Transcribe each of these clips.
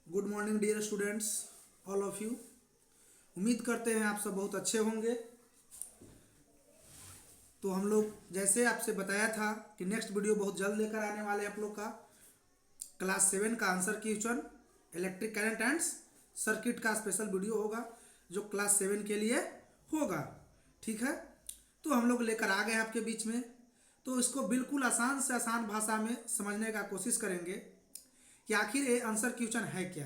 Good morning dear students, all of you. उम्मीद करते हैं आप सब बहुत अच्छे होंगे। तो हम लोग जैसे आपसे बताया था कि नेक्स्ट वीडियो बहुत जल्द लेकर आने वाले हैं आप लोग का क्लास 7 का answer question electric current and circuit का स्पेशल वीडियो होगा जो क्लास 7 के लिए होगा। ठीक है, तो हम लोग लेकर आ गए हैं आपके बीच में। तो इसको बिल्कुल आसान से आसान भाषा में समझने का कोशिश करेंगे कि आखिर ये आंसर क्वेश्चन है क्या।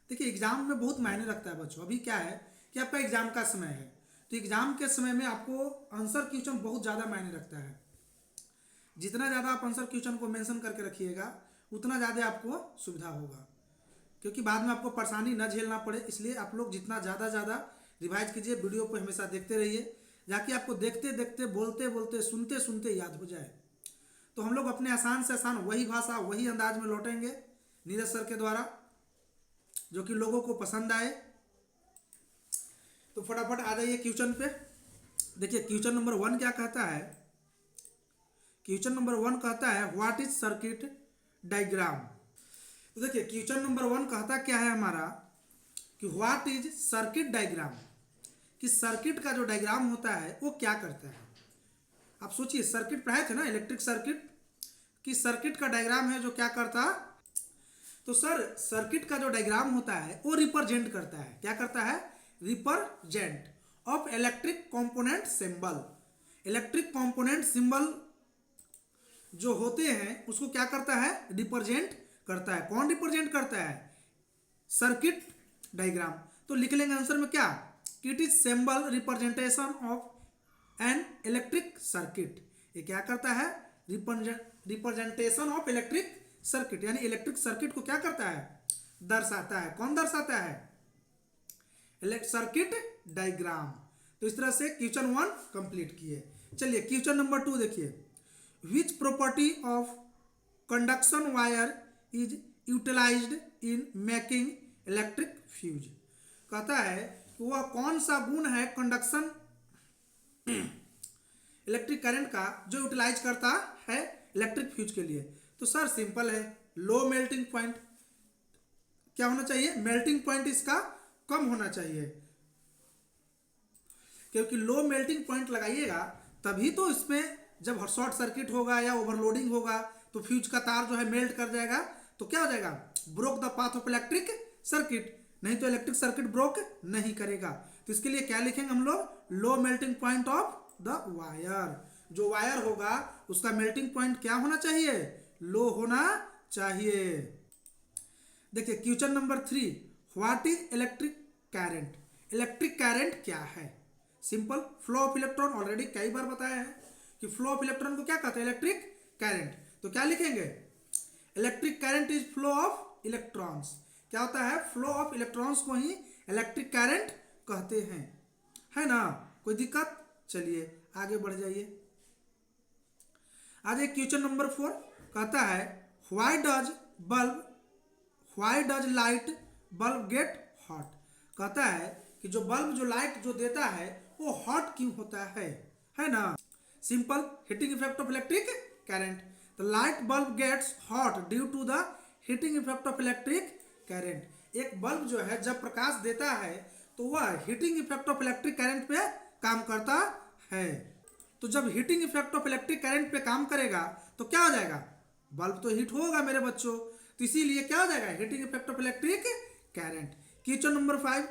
देखिए, एग्जाम में बहुत मायने रखता है बच्चों। अभी क्या है कि आपका एग्जाम का समय है, तो एग्जाम के समय में आपको आंसर क्वेश्चन बहुत ज़्यादा मायने रखता है। जितना ज़्यादा आप आंसर क्वेश्चन को मेंशन करके रखिएगा उतना ज़्यादा आपको सुविधा होगा, क्योंकि बाद में आपको परेशानी न झेलना पड़े। इसलिए आप लोग जितना ज़्यादा रिवाइज कीजिए, वीडियो को हमेशा देखते रहिए, जाकि आपको देखते देखते बोलते बोलते सुनते सुनते याद हो जाए। तो हम लोग अपने आसान से आसान वही भाषा वही अंदाज में लौटेंगे नीरज सर के द्वारा, जो कि लोगों को पसंद आए। तो फटाफट आ जाइए क्वेश्चन पे। देखिए, क्वेश्चन नंबर 1 क्या कहता है। क्वेश्चन नंबर 1 कहता है व्हाट इज सर्किट डायग्राम। तो देखिए, क्वेश्चन नंबर 1 कहता क्या है हमारा कि व्हाट इज सर्किट डायग्राम, कि सर्किट का जो डायग्राम होता है वो क्या करता है। आप सोचिए, सर्किट पढ़ाए थे ना, इलेक्ट्रिक सर्किट, कि सर्किट का डायग्राम है जो क्या करता। तो सर, सर्किट का जो डायग्राम होता है वो रिप्रेजेंट करता है, क्या करता है, represent of electric component symbol. Electric component symbol जो होते हैं उसको क्या करता है, रिप्रेजेंट करता है। कौन रिप्रेजेंट करता है, सर्किट डायग्राम। तो लिख लेंगे आंसर में क्या, it is symbol representation of an electric circuit. ये क्या करता है, रिप्रेजेंटेशन ऑफ इलेक्ट्रिक सर्किट, यानी इलेक्ट्रिक सर्किट को क्या करता है, दर्शाता है। कौन दर्शाता है, सर्किट डायग्राम। तो इस तरह से क्वेश्चन 1 कंप्लीट किए। चलिए क्वेश्चन नंबर 2 देखिए, which property of conduction wire is utilised in making electric fuse. कहता है कि वह कौन सा गुण है कंडक्शन इलेक्ट्रिक करंट का जो यूटिलाइज करता है इलेक्ट्रिक फ्यूज के लिए। तो सर सिंपल है, लो मेल्टिंग पॉइंट। क्या होना चाहिए, मेल्टिंग पॉइंट इसका कम होना चाहिए, क्योंकि लो मेल्टिंग पॉइंट लगाइएगा तभी तो इसमें जब शॉर्ट सर्किट होगा या ओवरलोडिंग होगा तो फ्यूज का तार जो है मेल्ट कर जाएगा। तो क्या हो जाएगा, broke the path of electric circuit. नहीं तो इलेक्ट्रिक सर्किट ब्रोक नहीं करेगा। तो इसके लिए क्या लिखेंगे हम लोग, low melting point of the wire. जो वायर होगा उसका मेल्टिंग पॉइंट क्या होना चाहिए, लो होना चाहिए। देखिए question number 3, what is electric current. Electric current क्या है, simple, flow of electron. Already कई बार बताया है कि फ्लो ऑफ इलेक्ट्रॉन को क्या कहते हैं, इलेक्ट्रिक करंट। तो क्या लिखेंगे, electric current is flow of electrons. क्या होता है, फ्लो ऑफ इलेक्ट्रॉन्स को ही इलेक्ट्रिक करंट कहते हैं, है ना। कोई दिक्कत, चलिए आगे बढ़ जाइए। आज एक क्वेश्चन नंबर 4 कहता है why does light bulb get hot. कहता है कि जो बल्ब जो लाइट जो देता है वो हॉट क्यों होता है ना। Simple, heating effect of electric current. तो light bulb gets hot due to the heating effect of electric current. एक बल्ब जो है जब प्रकाश देता है तो वह heating effect of electric current पे काम करता है। तो जब heating effect of electric current पे काम करेगा तो क्या हो जाएगा, बल्ब तो हीट होगा मेरे बच्चों। तो इसीलिए क्या हो जाएगा, heating effect of electric current. Question number 5,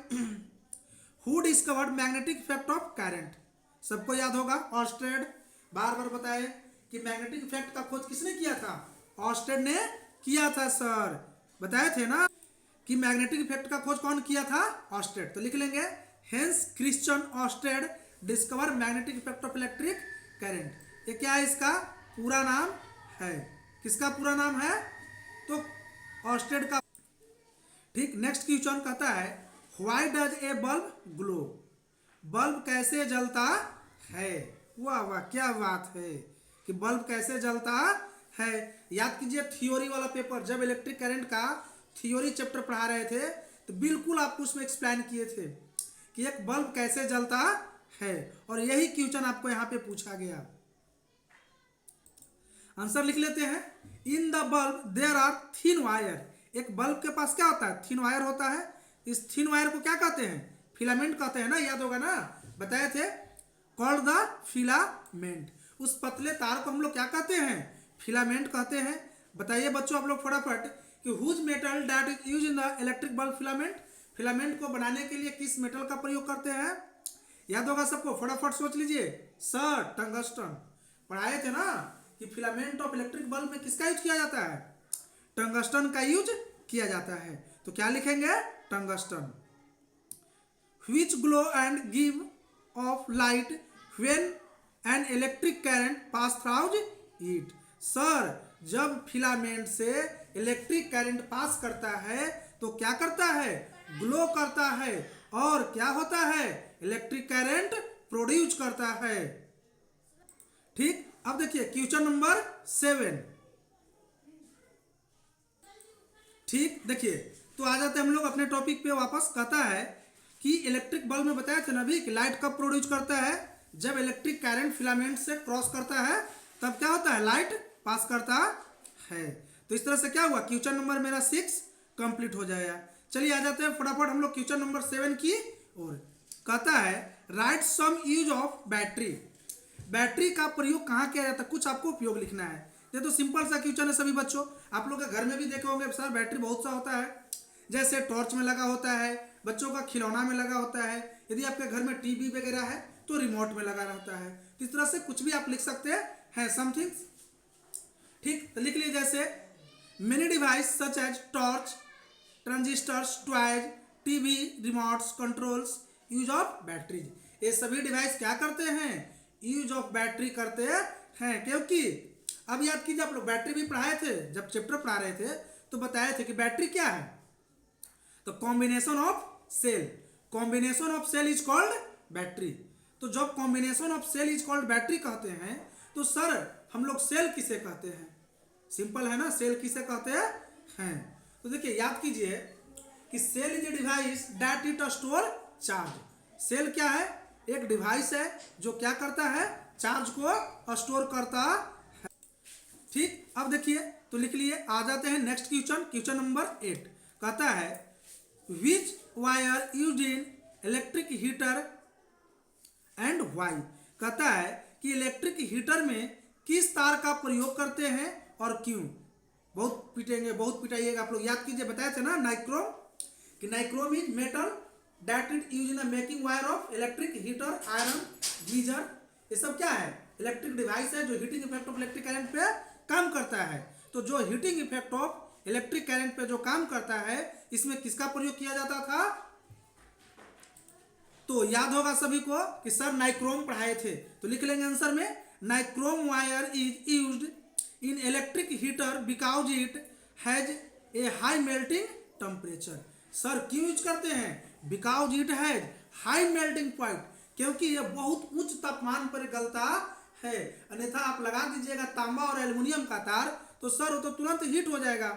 who discovered magnetic effect of current. सबको याद होगा, ऑर्स्टेड। बार बार बताए कि मैग्नेटिक इफेक्ट का खोज किसने किया था, ऑर्स्टेड ने किया था सर। बताए थे ना कि मैग्नेटिक इफेक्ट का खोज कौन किया था, ऑर्स्टेड। तो लिख लेंगे, Hans Christian Oersted discover magnetic effect of electric current. ये क्या है, इसका पूरा नाम है। किसका पूरा नाम है, तो ऑर्स्टेड का। ठीक, नेक्स्ट क्वेश्चन कहता है why does a bulb glow. Bulb कैसे जलता है। वाह वाह, क्या बात है कि बल्ब कैसे जलता है। याद कीजिए थ्योरी वाला पेपर, जब इलेक्ट्रिक करंट का थ्योरी चैप्टर पढ़ा रहे थे तो बिल्कुल आपको उसमें एक्सप्लेन किए थे कि एक बल्ब कैसे जलता है, और यही क्वेश्चन आपको यहां पे पूछा गया। आंसर लिख लेते हैं, in the bulb there are thin wire. एक बल्ब के पास क्या होता है, थिन वायर होता है। इस थिन वायर को क्या कहते हैं, फिलामेंट कहते हैं ना, याद होगा ना, बताए थे, कॉल्ड द फिलामेंट। उस पतले तार को हम लोग क्या कहते हैं, फिलामेंट कहते हैं। बताइए बच्चों आप लोग फटाफट कि whose metal that is use in the electric bulb filament, filament को बनाने के लिए किस मेटल का प्रयोग करते हैं, याद होगा सबको, फटाफट सोच लीजिए। सर टंगस्टन, पढ़ाए थे ना कि फिलामेंट ऑफ इलेक्ट्रिक बल्ब में किसका यूज किया जाता है, टंगस्टन का यूज किया जाता है। तो क्या लिखेंगे, tungsten. Which glow and give of light when an electric current pass through it. Sir जब फिलामेंट से इलेक्ट्रिक करंट पास करता है तो क्या करता है, ग्लो करता है, और क्या होता है, इलेक्ट्रिक करंट प्रोड्यूस करता है। ठीक, अब देखिए क्वेश्चन नंबर 7। ठीक, देखिए तो आ जाते हैं हम लोग अपने टॉपिक पे वापस। कहता है कि इलेक्ट्रिक बल्ब में बताया था ना अभी कि लाइट कब प्रोड्यूस करता है, जब इलेक्ट्रिक करंट फिलामेंट से क्रॉस करता है तब क्या होता है, लाइट पास करता है। तो इस तरह से क्या हुआ, क्वेश्चन नंबर मेरा 6 कंप्लीट हो जाएगा। चलिए आ जाते हैं फटाफट हम लोग क्वेश्चन नंबर 7 की ओर। कहता है write some use of battery. Battery का प्रयोग कहाँ किया जाता है, कुछ आपको उपयोग लिखना है। ये तो सिंपल सा क्वेश्चन है सभी बच्चों, आप लोग के घर में भी देखे होंगे सर बैटरी बहुत सा होता है, जैसे टॉर्च में लगा होता है, बच्चों का खिलौना में लगा होता है, यदि आपके घर में टीवी वगैरह है तो रिमोट में लगा रहता है। तो इस तरह से कुछ भी आप लिख सकते हैं समथिंग। ठीक, तो लिख लीजिए जैसे many device such as torch, transistors, toys, TV, remotes, controls use of batteries. ये सभी डिवाइस क्या करते हैं, यूज ऑफ बैटरी करते हैं। क्योंकि अब याद कीजिए आप लोग बैटरी भी पढ़ाए थे, जब चैप्टर पढ़ा रहे थे तो बताए थे कि बैटरी क्या है, तो combination of cell, combination of cell is called battery. तो जब combination of cell is called battery कहते हैं तो सर हम लोग सेल किसे कहते हैं, सिंपल है ना, सेल किसे कहते हैं। तो देखिए याद कीजिए कि cell is a device that it store charge. Cell क्या है, एक डिवाइस है जो क्या करता है, चार्ज को स्टोर करता है। ठीक, अब देखिए तो लिख लिए, आ जाते हैं नेक्स्ट क्वेश्चन, क्वेश्चन नंबर 8। कहता है which wire used in electric heater and why. कहता है कि इलेक्ट्रिक हीटर में किस तार का प्रयोग करते हैं और क्यों। बहुत पिटेंगे, बहुत पिटाइएगा आप लोग, याद कीजिए बताए थे ना नाइक्रोम, कि nichrome is metal that is use in the making wire of electric heater, iron, geyser. ये सब क्या है, इलेक्ट्रिक डिवाइस है जो heating effect of electric current पे काम करता है। तो जो heating effect of electric current पे जो काम करता है इसमें किसका प्रयोग किया जाता था, तो याद होगा सभी को कि सर नाइक्रोम पढ़ाए थे। तो लिख लेंगे आंसर में, nichrome wire is used in electric heater because it has a high melting temperature. Sir क्यों यूज करते हैं, because it has high melting point, क्योंकि यह बहुत उच्च तापमान पर गलता है। अन्यथा आप लगा दीजिएगा तांबा और एल्युमिनियम का तार तो सर वो तो तुरंत हीट हो जाएगा,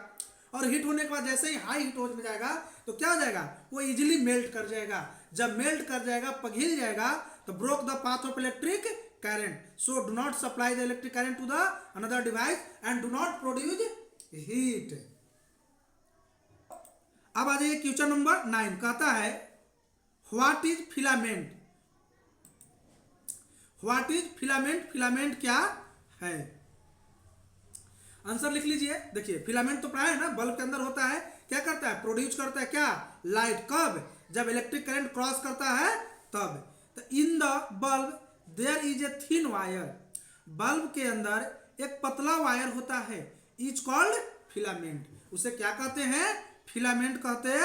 और हीट होने के बाद जैसे ही हाई हीट हो जाएगा तो क्या हो जाएगा, वो इजीली मेल्ट कर जाएगा। जब मेल्ट कर जाएगा, पिघल जाएगा, तो broke the path of electric current. So do not supply the electric current to the another device and do not produce heat. अब आ जाइए क्वेश्चन नंबर 9। कहता है what is filament. What is filament, filament क्या है, answer लिख लीजिए। देखिए फिलामेंट तो पढ़ा है ना, बल्ब के अंदर होता है, क्या करता है, प्रोड्यूस करता है क्या, लाइट। कब, जब इलेक्ट्रिक करंट क्रॉस करता है तब। तो in the bulb there is a thin wire, bulb के अंदर एक पतला वायर होता है, इज कॉल्ड फिलामेंट। उसे क्या कहते हैं, फिलामेंट कहते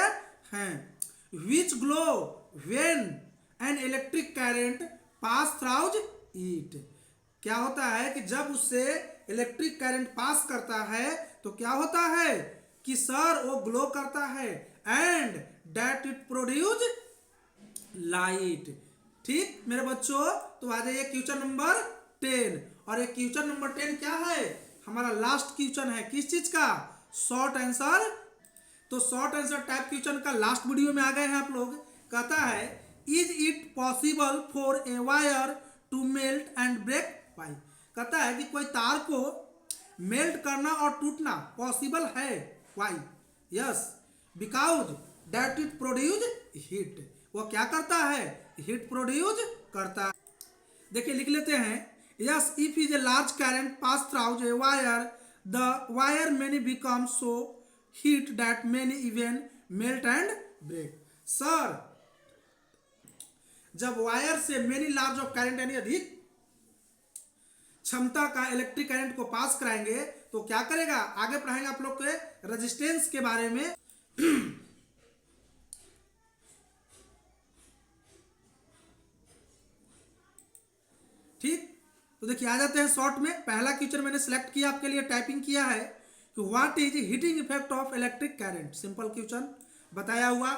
हैं। Which glow when an electric current pass through it. क्या होता है कि जब उससे इलेक्ट्रिक करंट पास करता है तो क्या होता है कि सर वो ग्लो करता है, and that it produce light. ठीक मेरे बच्चों, तो आ जाइए क्वेश्चन नंबर 10। और ये क्वेश्चन नंबर 10 क्या है, हमारा लास्ट क्वेश्चन है, किस चीज का, शॉर्ट आंसर। तो शॉर्ट आंसर टाइप क्वेश्चन का लास्ट वीडियो में आ गए हैं आप लोग। कहता है is it possible for a wire to melt and break pipe. कहता है कि कोई तार को मेल्ट करना और टूटना पॉसिबल है, why, yes, because that it produce heat. वो क्या करता है? हीट प्रोड्यूस करता है। देखिए लिख लेते हैं, yes if is a large current pass through a wire the wire many become so heat that many even melt and break. Sir जब वायर से मेनी लार्ज ऑफ करंट यानी अधिक क्षमता का इलेक्ट्रिक करंट को पास कराएंगे तो क्या करेगा? आगे पढ़ाएंगे आप लोग के रेजिस्टेंस के बारे में। ठीक, तो देखिए आ जाते हैं शॉर्ट में। पहला क्वेश्चन मैंने सेलेक्ट किया आपके लिए, टाइपिंग किया है कि what is heating effect of electric current. Simple question बताया हुआ।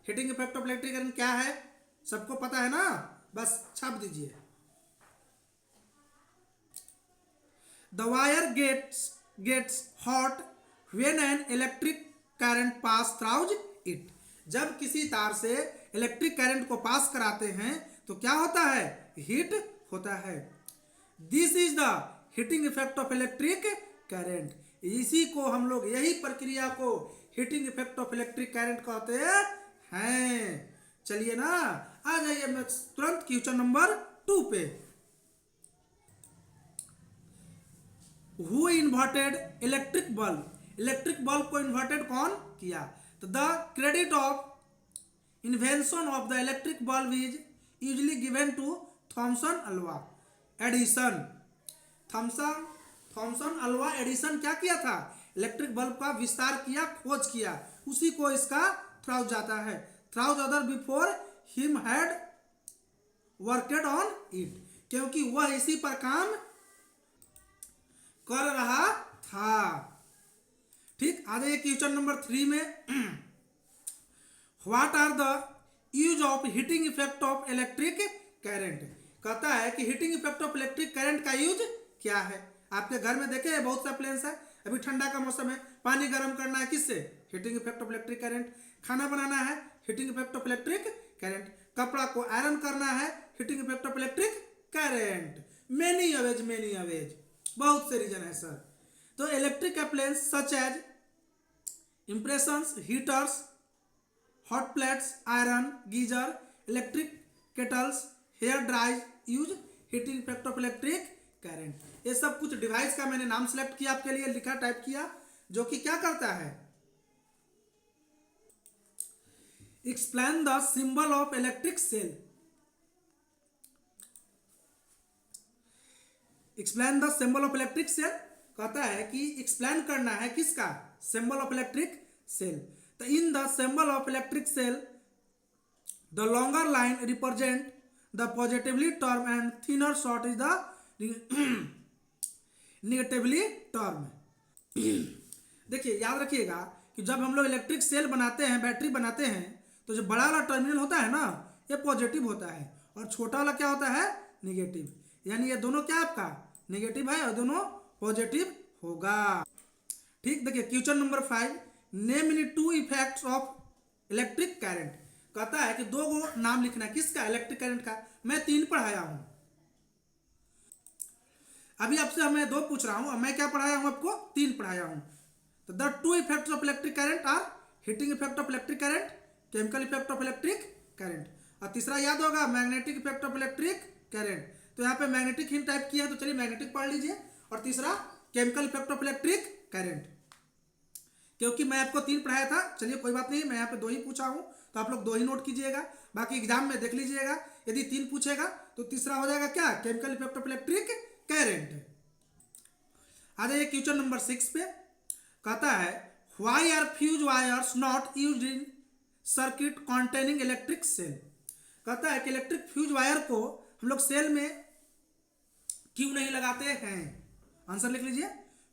Heating effect of electric current क्या है सबको पता है ना, बस छाप दीजिए। The wire gets hot when an electric current pass through it. जब किसी तार से इलेक्ट्रिक करंट को पास कराते हैं तो क्या होता है? हीट होता है। This is the heating effect of electric current. इसी को हम लोग, यही प्रक्रिया को heating effect of electric current कहते हैं। चलिए ना, आ जाइए मैं तुरंत क्वेश्चन नंबर 2 पे। Who inverted electric bulb. Electric bulb को इन्वर्टेड कौन किया? तो the credit of invention of the electric bulb is usually given to Thomson Alva Edison. Thomson Alva Edison क्या किया था? इलेक्ट्रिक बल्ब का विस्तार किया, खोज किया, उसी को इसका थ्राउज जाता है। Throws other before him had worked on it, क्योंकि वह इसी पर काम कर रहा था। ठीक, आ जाइए क्वेश्चन नंबर 3 में। What are the use of heating effect of electric current. कहता है कि heating effect of electric current का यूज क्या है। आपके घर में देखे बहुत सा अप्लायंस है, अभी ठंडा का मौसम है, पानी गर्म करना है किससे? Heating effect of electric current. खाना बनाना है, heating effect of electric current. कपड़ा को आयरन करना है, heating effect of electric current. Many ways बहुत से रीजन है सर। तो electric appliance such as impressions, heaters, hot plates, iron, geyser, electric kettles, hair dries use heating effect of electric current. ये सब कुछ डिवाइस का मैंने नाम सेलेक्ट किया आपके लिए, लिखा, टाइप किया, जो कि क्या करता है? Explain the symbol of electric cell. Explain the symbol of electric cell कहता है कि एक्सप्लेन करना है किसका? Symbol of electric cell. तो in the symbol of electric cell the longer line represent the positively term and thinner short is the negatively term. देखिए याद रखिएगा कि जब हम लोग इलेक्ट्रिक सेल बनाते हैं, बैटरी बनाते हैं, तो जो बड़ा वाला टर्मिनल होता है ना, ये पॉजिटिव होता है, और छोटा वाला क्या होता है? निगेटिव। यानी ये दोनों क्या आपका निगेटिव है और दोनों पॉजिटिव होगा। ठीक, देखिए question number 5, name in 2 effects of electric current. कहता है कि 2 गो नाम लिखना है किसका? इलेक्ट्रिक करंट का। मैं 3 पढ़ाया हूं, अभी आपसे मैं 2 पूछ रहा हूं, और मैं क्या पढ़ाया हूं आपको? 3 पढ़ाया हूं। तो the 2 effects of electric current are heating effect of electric current, chemical effect of electric current, और तीसरा याद होगा magnetic effect of electric current. तो यहाँ पे मैग्नेटिक हिंट टाइप किया है, तो चलिए मैग्नेटिक पढ़ लीजिए, और तीसरा chemical effect of electric current. क्योंकि मैं आपको 3 पढ़ाया था, चलिए कोई बात नहीं, मैं यहाँ पे 2 ही पूछा हूँ, तो आप लोग 2 ही नोट कीजिएगा, बाकी एग्जाम में देख लीजिएगा। यदि 3 पूछेगा तो तीसरा हो जाएगा क्या? Chemical effect of electric current. आ जाइए क्वेश्चन नंबर 6 पे। कहता है why are fuse wires not used in circuit containing electric cell. कहता है कि इलेक्ट्रिक फ्यूज वायर को हम लोग सेल में क्यों नहीं लगाते हैं? आंसर लिख लीजिए।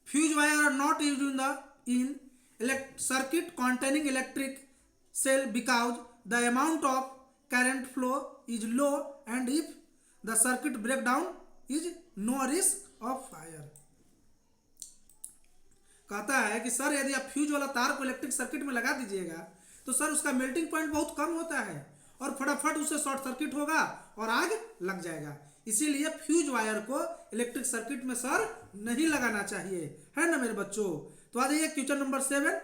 Fuse wire are not used in circuit containing electric cell because the amount of current flow is low and if the circuit break down is no risk of fire. कहता है कि सर यदि आप fuse वाला तार को electric circuit में लगा दीजिएगा तो सर उसका मेल्टिंग पॉइंट बहुत कम होता है, और फटाफट उससे शॉर्ट सर्किट होगा और आग लग जाएगा। इसीलिए फ्यूज वायर को इलेक्ट्रिक सर्किट में सर नहीं लगाना चाहिए, है ना मेरे बच्चों। तो आ जाइए क्वेश्चन नंबर 7।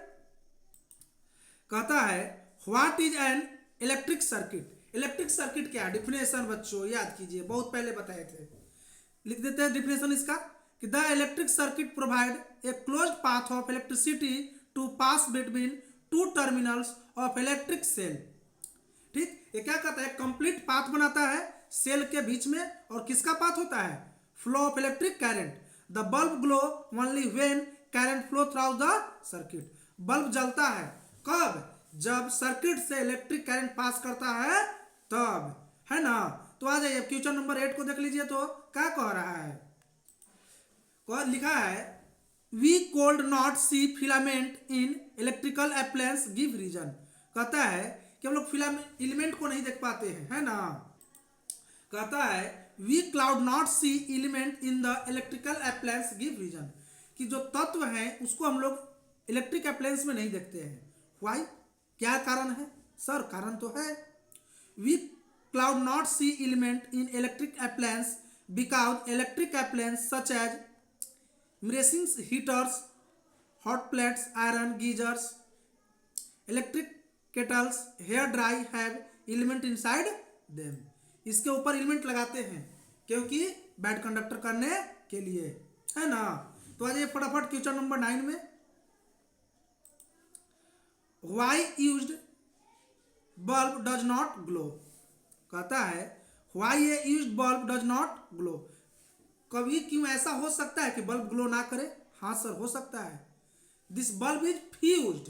कहता है what is an electric circuit. Electric circuit क्या है, डिफिनेशन बच्चों याद कीजिए, बहुत पहले बताए थे, लिख देते हैं डिफिनेशन इसका कि the electric circuit provide a closed path of electricity to pass between two terminals of electric cell. ठीक, ये क्या कहता है, कंप्लीट पाथ बनाता है सेल के बीच में, और किसका पाथ होता है, flow of electric current. The bulb glow only when current flow through the circuit. Bulb जलता है कब, जब सर्किट से इलेक्ट्रिक करंट पास करता है तब, है ना। तो आ जाइए क्वेश्चन नंबर 8 को देख लीजिए, तो क्या कह रहा है, लिखा है we could not see filament in electrical appliance give reason. कहता है कि हम लोग फिलामेंट एलिमेंट को नहीं देख पाते हैं, है ना। कहता है we could not see element in the electrical appliance give reason, कि जो तत्व हैं उसको हम लोग इलेक्ट्रिक अप्लायंस में नहीं देखते हैं। व्हाई, क्या कारण है सर, कारण तो है। We could not see element in electric appliance because electric appliance such as mixing heaters, hot plates, iron geysers, electric kettles, hair dry have element inside them. इसके ऊपर एलिमेंट लगाते हैं क्योंकि बैड कंडक्टर करने के लिए, है ना। तो आ जाइए फटाफट क्वेश्चन नंबर 9 में, why used bulb does not glow. कहता है why A used bulb does not glow, कभी क्यों ऐसा हो सकता है कि बल्ब ग्लो ना करे। हाँ सर हो सकता है। दिस बल्ब इज फ्यूज्ड,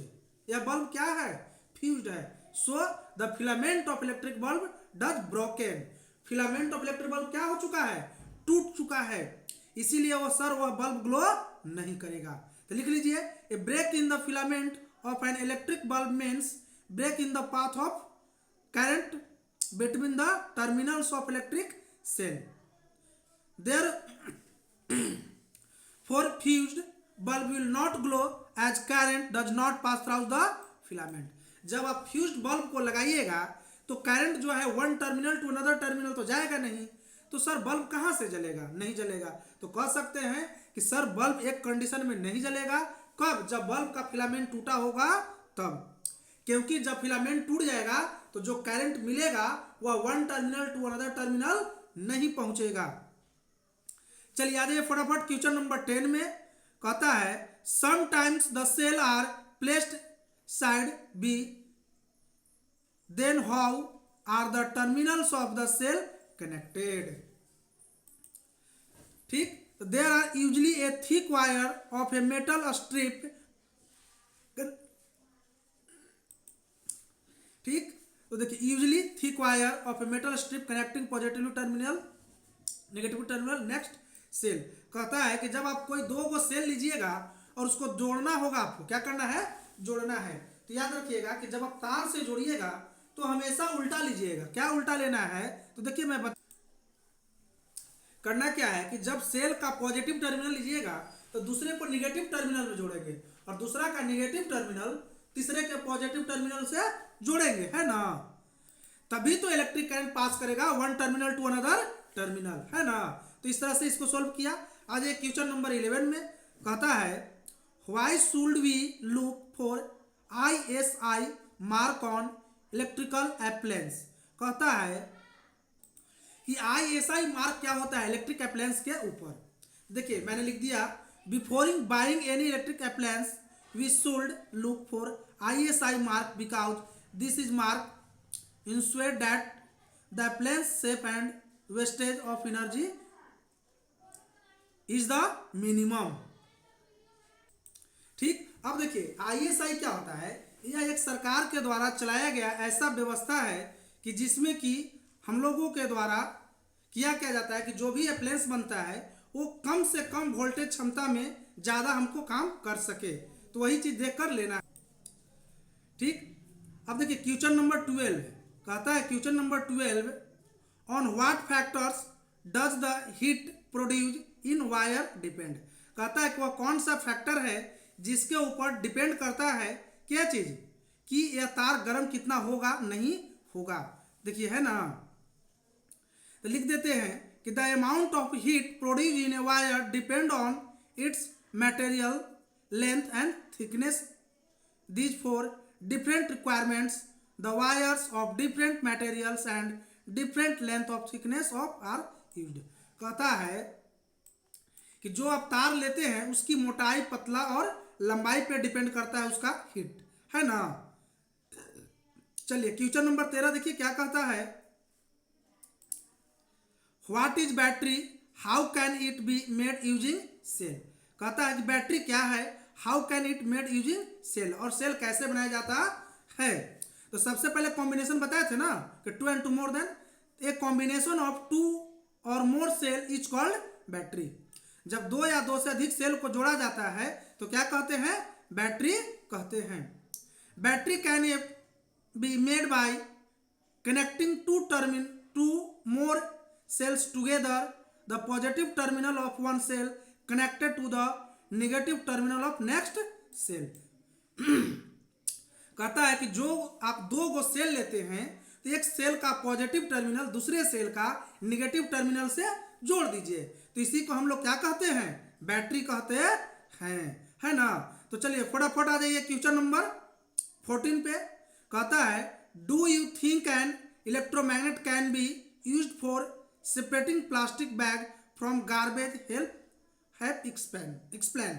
यह बल्ब क्या है, फ्यूज्ड है। So the filament of electric bulb does broken, filament of electric bulb क्या हो चुका है, टूट चुका है, इसीलिए वो सर वह बल्ब ग्लो नहीं करेगा। तो लिख लीजिए a break in the filament of an electric bulb means break in the path of current between the terminals of electric cell. Therefore fused bulb will not glow as current does not pass through the filament। जब आप fused bulb को लगाइएगा तो current जो है one terminal to another terminal तो जाएगा नहीं, तो सर बल्ब कहाँ से जलेगा, नहीं जलेगा। तो कह सकते हैं कि सर बल्ब एक कंडीशन में नहीं जलेगा, कब, जब बल्ब का फिलामेंट टूटा होगा तब, क्योंकि जब फिलामेंट टूट जाएगा तो जो करंट मिलेगा वह one terminal to another terminal नहीं पहुंचेगा। चलिए आ जाइए फटाफट क्वेश्चन नंबर 10 में, कहता है sometimes the cell are placed side by, then how are the terminals of the cell connected. ठीक, there are usually a thick wire of a metal strip. ठीक, तो देखिए usually thick wire of a metal strip connecting positive terminal negative terminal next cell. कहता है कि जब आप कोई दो गो सेल लीजिएगा और उसको जोड़ना होगा, आपको क्या करना है, जोड़ना है। तो याद रखिएगा कि जब आप तार से जोड़िएगा तो हमेशा उल्टा लीजिएगा। क्या उल्टा लेना है, तो देखिए मैं करना क्या है कि जब सेल का पॉजिटिव टर्मिनल लीजिएगा तो दूसरे को निगेटिव टर्मिनल में जोड़ेंगे, और दूसरा का निगेटिव टर्मिनल तीसरे के पॉजिटिव टर्मिनल से जोड़ेंगे, है ना। तभी तो इलेक्ट्रिक करंट पास करेगा one terminal to another terminal, है ना। तो इस तरह से इसको सॉल्व किया। आज एक क्वेश्चन नंबर 11 में कहता है why should we look for ISI mark on electrical appliance. कहता है कि ISI मार्क क्या होता है, इलेक्ट्रिक अप्लायंस के ऊपर। देखिए मैंने लिख दिया before buying any electric appliance we should look for ISI mark because this is mark ensure that the appliance safe and wastage of energy is the minimum. ठीक, अब देखिए ISI क्या होता है, यह एक सरकार के द्वारा चलाया गया ऐसा व्यवस्था है कि जिसमें कि हम लोगों के द्वारा किया क्या जाता है कि जो भी अप्लायंस बनता है वो कम से कम वोल्टेज क्षमता में ज़्यादा हमको काम कर सके, तो वही चीज़ देख कर लेना। ठीक, अब देखिए क्वेश्चन नंबर 12 कहता है, question number 12 on what factors does the heat produce in wire depend. कहता है कि वह कौन सा फैक्टर है जिसके ऊपर डिपेंड करता है क्या चीज़, कि यह तार गर्म कितना होगा नहीं होगा। देखिए है ना, तो लिख देते हैं कि the amount of heat produce in a wire depend on it's material length and thickness. These four different requirements, the wires of different materials and different length of thickness of are used. कहता है कि जो आप तार लेते हैं उसकी मोटाई, पतला और लंबाई पे डिपेंड करता है उसका हीट, है ना। चलिए क्वेश्चन नंबर 13 देखिए क्या कहता है। What is battery, how can it be made using cell. कहता है कि बैटरी क्या है, how can it made using cell, और सेल कैसे बनाया जाता है। तो सबसे पहले कॉम्बिनेशन बताए थे ना कि 2 and 2 more than, a combination of 2 और मोर सेल इज कॉल्ड बैटरी। जब 2 या 2 से अधिक सेल को जोड़ा जाता है तो क्या कहते हैं, बैटरी कहते हैं। Battery can be made by connecting two more cells together, the positive terminal of one cell connected to the negative terminal of next cell. कहता है कि जो आप 2 गो सेल लेते हैं तो एक सेल का पॉजिटिव टर्मिनल दूसरे सेल का निगेटिव टर्मिनल से जोड़ दीजिए, तो इसी को हम लोग क्या कहते हैं, बैटरी कहते हैं, है ना। तो चलिए फटाफट आ जाइए क्वेश्चन नंबर 14 पे। कहता है do you think an electromagnet can be used for separating plastic bag from garbage, help explain।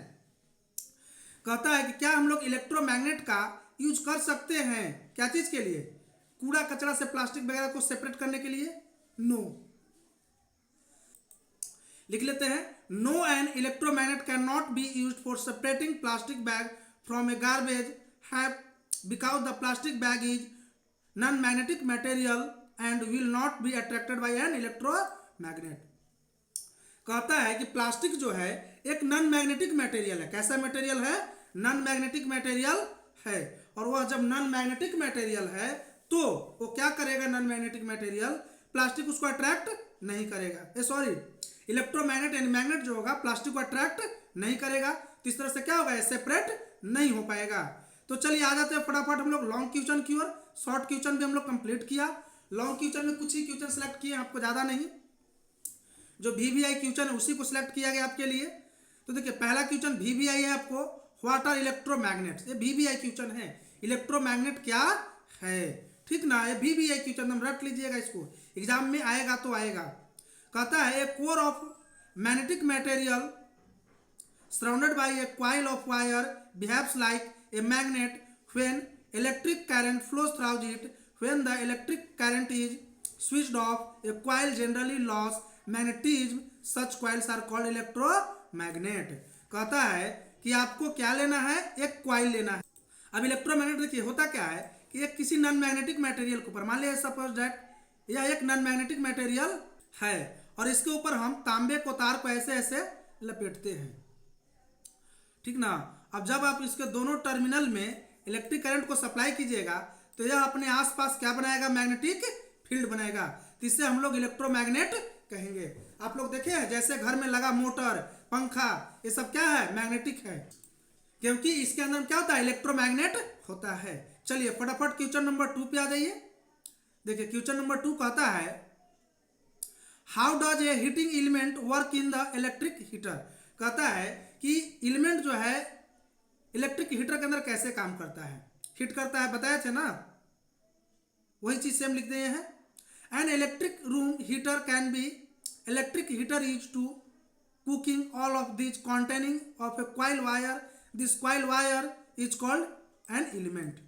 कहता है कि क्या हम लोग इलेक्ट्रोमैग्नेट का यूज कर सकते हैं, क्या चीज के लिए, कूड़ा कचरा से प्लास्टिक वगैरह को सेपरेट करने के लिए। नो, लिख लेते हैं, no an electromagnet can not be used for separating plastic bag from a garbage have because the plastic bag is non magnetic material and will not be attracted by an electromagnet। कहता है कि plastic जो है एक non magnetic material है। कैसा material है, non magnetic material है, और वह जब नॉन मैग्नेटिक मटेरियल है तो वो क्या करेगा, नॉन मैग्नेटिक मटेरियल प्लास्टिक उसको अट्रैक्ट नहीं करेगा। सॉरी, इलेक्ट्रोमैग्नेट यानी मैग्नेट जो होगा प्लास्टिक को अट्रैक्ट नहीं करेगा, तो इस तरह से क्या होगा, सेपरेट नहीं हो पाएगा। तो चलिए आ जाते हैं फटाफट हम लोग लॉन्ग क्वेश्चन की ओर। शॉर्ट क्वेश्चन भी हम लोग कंप्लीट किया, लॉन्ग क्वेश्चन में कुछ ही क्वेश्चन सेलेक्ट किए आपको, ज़्यादा नहीं। जो VVI क्वेश्चन है उसी को सिलेक्ट किया गया आपके लिए। तो देखिए पहला क्वेश्चन VVI है आपको, व्हाट आर इलेक्ट्रोमैग्नेट्स, ये VVI क्वेश्चन है, इलेक्ट्रोमैग्नेट क्या है, ठीक ना। ये VVI क्वेश्चन हम रट लीजिएगा, इसको एग्जाम में आएगा तो आएगा। कहता है a core of magnetic material surrounded by a coil of wire behaves like a magnet when electric current flows through it. When the electric current is switched off, a coil generally loses magnetism. Such coils are called electromagnet। कहता है कि आपको क्या लेना है, एक coil लेना है। अब इलेक्ट्रोमैग्नेट देखिए होता क्या है कि एक किसी नॉन मैग्नेटिक मटेरियल के ऊपर, मान लिया सपोज दैट यह एक नॉन मैग्नेटिक मटेरियल है और इसके ऊपर हम तांबे को तार को ऐसे ऐसे लपेटते हैं, ठीक ना। अब जब आप इसके दोनों टर्मिनल में इलेक्ट्रिक करंट को सप्लाई कीजिएगा तो यह अपने आसपास क्या बनाएगा, मैग्नेटिक फील्ड बनाएगा, तो इससे हम लोग इलेक्ट्रोमैग्नेट कहेंगे। आप लोग देखे हैं जैसे घर में लगा मोटर, पंखा, ये सब क्या है, मैग्नेटिक है, क्योंकि इसके अंदर क्या होता है, इलेक्ट्रोमैग्नेट होता है। चलिए फटाफट क्वेश्चन नंबर 2 पे आ जाइए। देखिए क्वेश्चन नंबर 2 कहता है how does a heating element work in the electric heater. कहता है कि एलिमेंट जो है इलेक्ट्रिक हीटर के अंदर कैसे काम करता है, हीट करता है, बताए थे ना, वही चीज सेम लिख दिए हैं। An electric room heater can be, electric heater use to cooking all of this containing of a coil wire, this coil wire is called an element.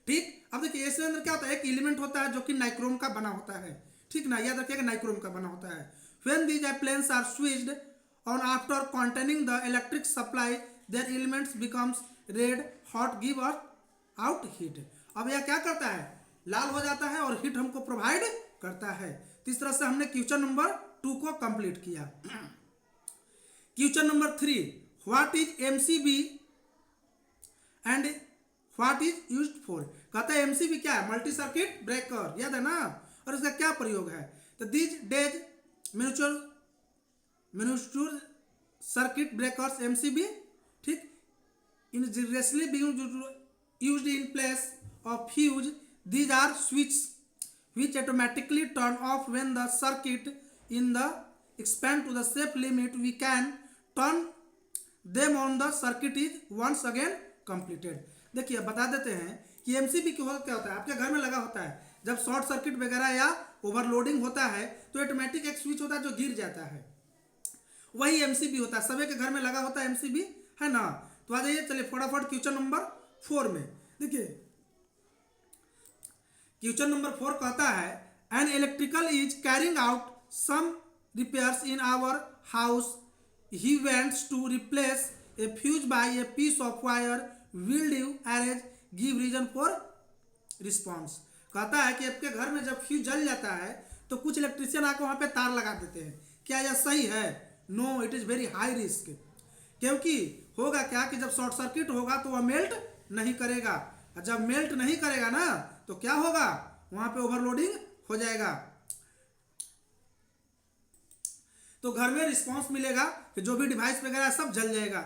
ठीक, अब देखिए इसके अंदर क्या होता है, एक एलिमेंट होता है जो कि नाइक्रोम का बना होता है, ठीक ना, याद रखिएगा नाइक्रोम का बना होता है। When these appliances are switched on after containing the electric supply, their elements becomes red hot, give out heat. अब यह क्या करता है, लाल हो जाता है और हीट हमको प्रोवाइड करता है। तो इस तरह से हमने क्वेश्चन नंबर 2 को कंप्लीट किया। Question number 3, what is MCB and what is used for. कहता है MCB क्या है, मल्टी सर्किट ब्रेकर, याद है ना, और इसका क्या प्रयोग है। तो these days mutual circuit breakers MCB, ठीक, इन geniusly being used in place of fuse. These are switches which automatically turn off when the circuit in the expand to the safe limit. We can turn them on the circuit is once again completed। देखिए बता देते हैं कि MCB क्या होता है, आपके घर में लगा होता है, जब शॉर्ट सर्किट वगैरह या ओवरलोडिंग होता है तो ऑटोमेटिक एक स्विच होता है जो गिर जाता है, वही एमसीबी होता है। सभी के घर में लगा होता है एमसीबी, है ना। तो आ जाइए, चलिए फटाफट क्वेश्चन नंबर 4 में देखिए। क्वेश्चन नंबर 4 कहता है an electrical is carrying out some repairs in our house, he wants to replace a fuse by a piece of wire, will you arrange give reason for response. कहता है कि आपके घर में जब फ्यूज जल जाता है तो कुछ इलेक्ट्रिशियन आकर वहां पे तार लगा देते हैं, क्या यह सही है? No, it is very high risk. क्योंकि होगा क्या कि जब शॉर्ट सर्किट होगा तो वह मेल्ट नहीं करेगा, और जब मेल्ट नहीं करेगा ना तो क्या होगा, वहां पे ओवरलोडिंग हो जाएगा, तो घर में रिस्पांस मिलेगा कि जो भी डिवाइस वगैरह सब जल जाएगा।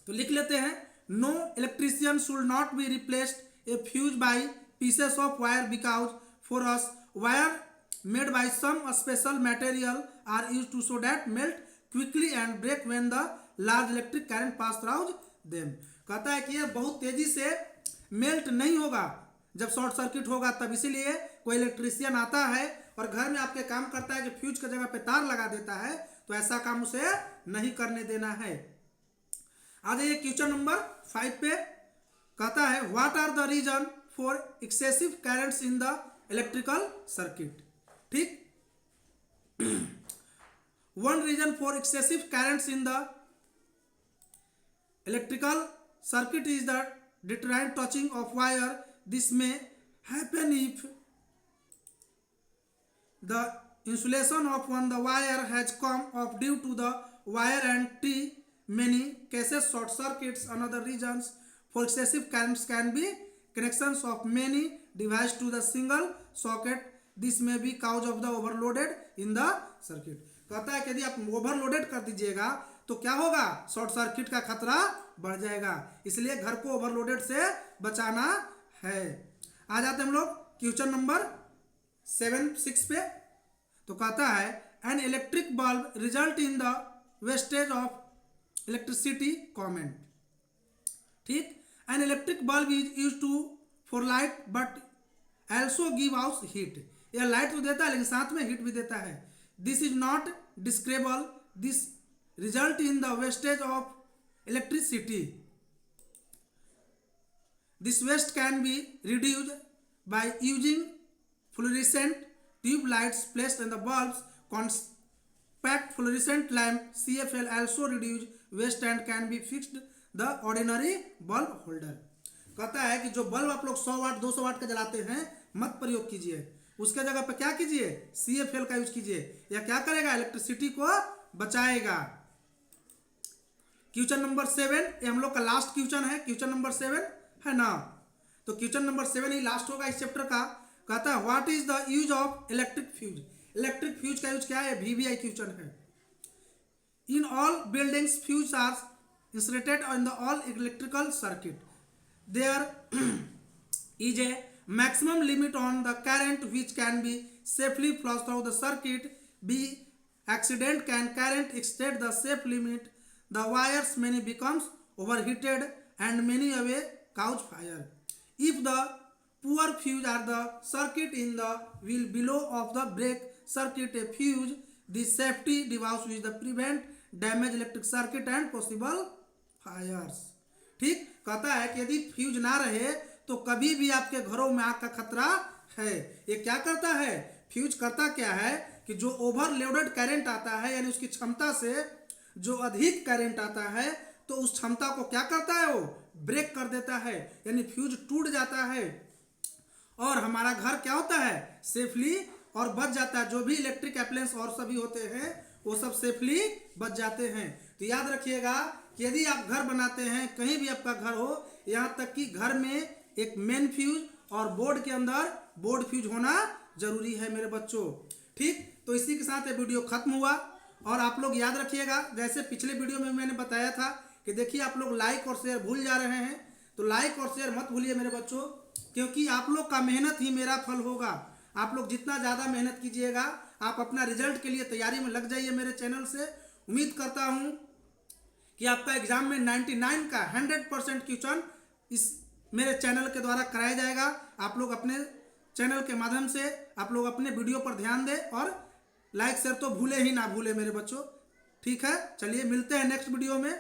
तो लिख लेते हैं, no electrician should not be replaced a fuse by pieces of wire because for us wire made by some special material are used to so that melt quickly and break when the large electric current pass through them। कहता है कि यह बहुत तेजी से melt नहीं होगा जब शॉर्ट सर्किट होगा तब, इसीलिए कोई इलेक्ट्रिशियन आता है और घर में आपके काम करता है कि फ्यूज की जगह पे तार लगा देता है, तो ऐसा काम उसे नहीं करने देना है। आ जाइए क्वेश्चन नंबर 5 पे। कहता है what are the reason for excessive currents in the electrical circuit. ठीक, one reason for excessive currents in the electrical circuit is the deterrent touching of wire. This may happen if the insulation of one the wire has come off due to the wire and T. Many cases short circuits. Another reasons for excessive currents can be connections of many devices to the single socket. This में भी cause of the overloaded in the circuit. कहता है कि यदि आप overloaded कर दीजिएगा तो क्या होगा, शॉर्ट सर्किट का खतरा बढ़ जाएगा, इसलिए घर को ओवरलोडेड से बचाना है। आ जाते हम लोग क्वेश्चन नंबर 6 पे। तो कहता है an electric bulb result in the wastage of electricity comment. ठीक, an electric bulb is use to for light but also give out heat. यह लाइट तो देता है लेकिन साथ में हीट भी देता है। This is not desirable, this result in the wastage of electricity. This waste can be reduced by using fluorescent tube lights placed in the bulbs. Compact fluorescent lamp CFL also reduce waste and can be fixed the ordinary bulb holder। कहता है कि जो bulb आप लोग 100 वाट 200 वाट का जलाते हैं मत प्रयोग कीजिए, उसके जगह पे क्या कीजिए, CFL का यूज कीजिए। यह क्या करेगा, इलेक्ट्रिसिटी को बचाएगा। क्वेश्चन नंबर 7 ये हम लोग का लास्ट क्वेश्चन है, क्वेश्चन नंबर 7 है ना। तो क्वेश्चन नंबर 7 ही लास्ट होगा इस चैप्टर का। कहता है what is the use of electric fuse. Electric fuse का यूज क्या है, VVI क्वेश्चन है। In all buildings fuse are inserted in the all electrical circuit. There is a maximum limit on the current which can be safely flushed through the circuit. Be accident can current exceed the safe limit, the wires many becomes overheated and many away cause fire. If the poor fuse are the circuit in the wheel below of the brake circuit, a fuse the safety device which the prevent damage electric circuit and possible fires। ठीक, कहता है कि यदि fuse ना रहे तो कभी भी आपके घरों में आग का खतरा है। ये क्या करता है, फ्यूज करता क्या है कि जो ओवरलोडेड करंट आता है यानी उसकी क्षमता से जो अधिक करंट आता है तो उस क्षमता को क्या करता है, वो ब्रेक कर देता है, यानी फ्यूज टूट जाता है और हमारा घर क्या होता है, सेफली और बच जाता है। जो भी इलेक्ट्रिक अप्लायंस और सभी होते हैं वो सब सेफली बच जाते हैं। तो याद रखिएगा कि यदि आप घर बनाते हैं, कहीं भी आपका घर हो, यहाँ तक कि घर में एक मेन फ्यूज और बोर्ड के अंदर बोर्ड फ्यूज होना जरूरी है मेरे बच्चों। ठीक, तो इसी के साथ ये वीडियो खत्म हुआ। और आप लोग याद रखिएगा, जैसे पिछले वीडियो में मैंने बताया था कि देखिए आप लोग लाइक और शेयर भूल जा रहे हैं, तो लाइक और शेयर मत भूलिए मेरे बच्चों, क्योंकि आप लोग का मेहनत ही मेरा फल होगा। आप लोग जितना ज़्यादा मेहनत कीजिएगा, आप अपना रिजल्ट के लिए तैयारी में लग जाइए मेरे चैनल से। उम्मीद करता हूँ कि आपका एग्जाम में 99 का 100% क्वेश्चन इस मेरे चैनल के द्वारा कराया जाएगा। आप लोग अपने चैनल के माध्यम से आप लोग अपने वीडियो पर ध्यान दें और लाइक शेयर तो भूले ही ना भूले मेरे बच्चों। ठीक है, चलिए मिलते हैं नेक्स्ट वीडियो में।